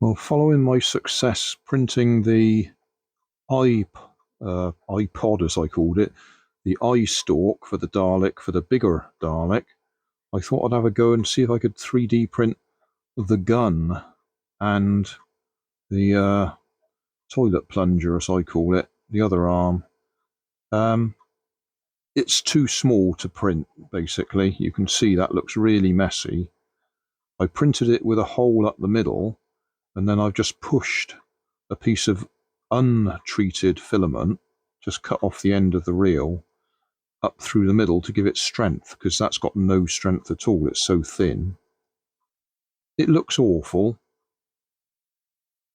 Well, following my success printing the iPod, as I called it, the eye stalk for the Dalek, for the bigger Dalek, I thought I'd have a go and see if I could 3D print the gun and the toilet plunger, as I call it, the other arm. It's too small to print, basically. You can see that looks really messy. I printed it with a hole up the middle, and then I've just pushed a piece of untreated filament, just cut off the end of the reel, up through the middle to give it strength, because that's got no strength at all. It's so thin. It looks awful,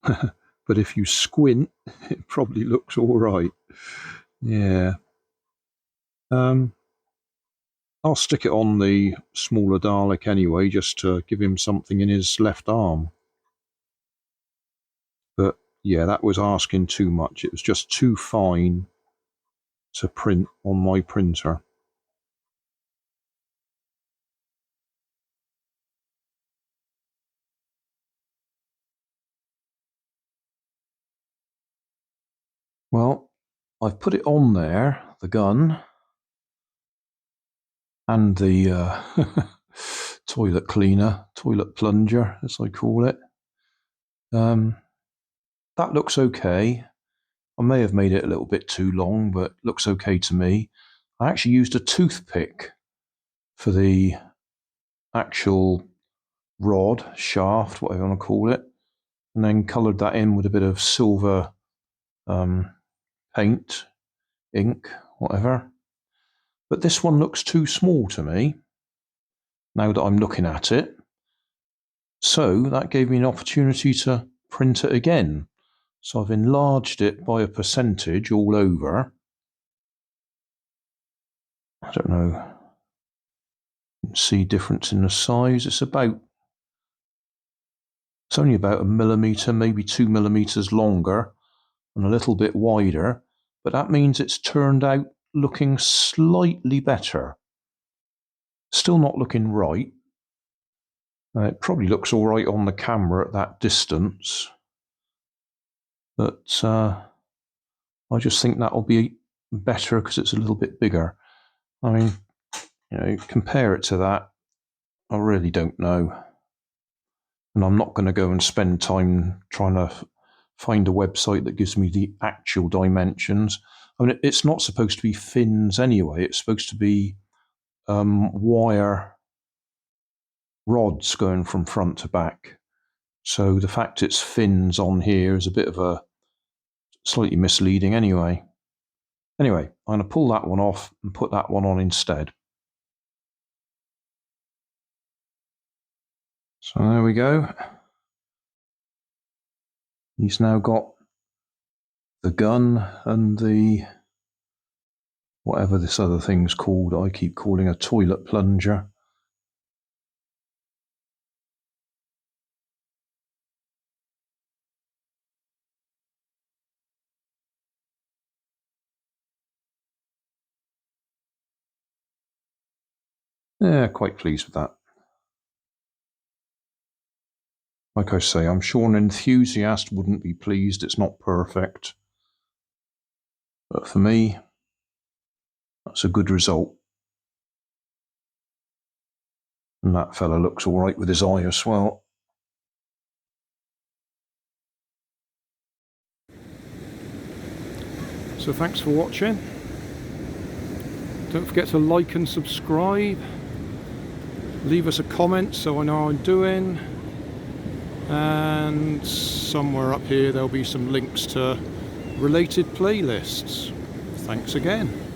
but if you squint, it probably looks all right. Yeah. I'll stick it on the smaller Dalek anyway, just to give him something in his left arm. But yeah, that was asking too much. It was just too fine to print on my printer. Well, I've put it on there, the gun, and the toilet cleaner, toilet plunger, as I call it. That looks okay. I may have made it a little bit too long, but looks okay to me. I actually used a toothpick for the actual rod, shaft, whatever you want to call it, and then coloured that in with a bit of silver paint, ink, whatever. But this one looks too small to me, now that I'm looking at it. So that gave me an opportunity to print it again. So I've enlarged it by a percentage all over. I don't know. You can see difference in the size. It's only about 1 millimetre, maybe 2 millimetres longer and a little bit wider, but that means it's turned out looking slightly better. Still not looking right. It probably looks all right on the camera at that distance, but I just think that'll be better because it's a little bit bigger. I mean, compare it to that, I really don't know. And I'm not going to go and spend time trying to find a website that gives me the actual dimensions. I mean, it's not supposed to be fins anyway. It's supposed to be wire rods going from front to back. So the fact it's fins on here is a bit of a slightly misleading anyway. Anyway, I'm going to pull that one off and put that one on instead. So there we go. He's now got the gun and the whatever this other thing's called. I keep calling a toilet plunger. Yeah, quite pleased with that. Like I say, I'm sure an enthusiast wouldn't be pleased. It's not perfect. But for me, that's a good result. And that fella looks all right with his eye as well. So thanks for watching. Don't forget to like and subscribe. Leave us a comment so I know how I'm doing. And somewhere up here there'll be some links to related playlists. Thanks again.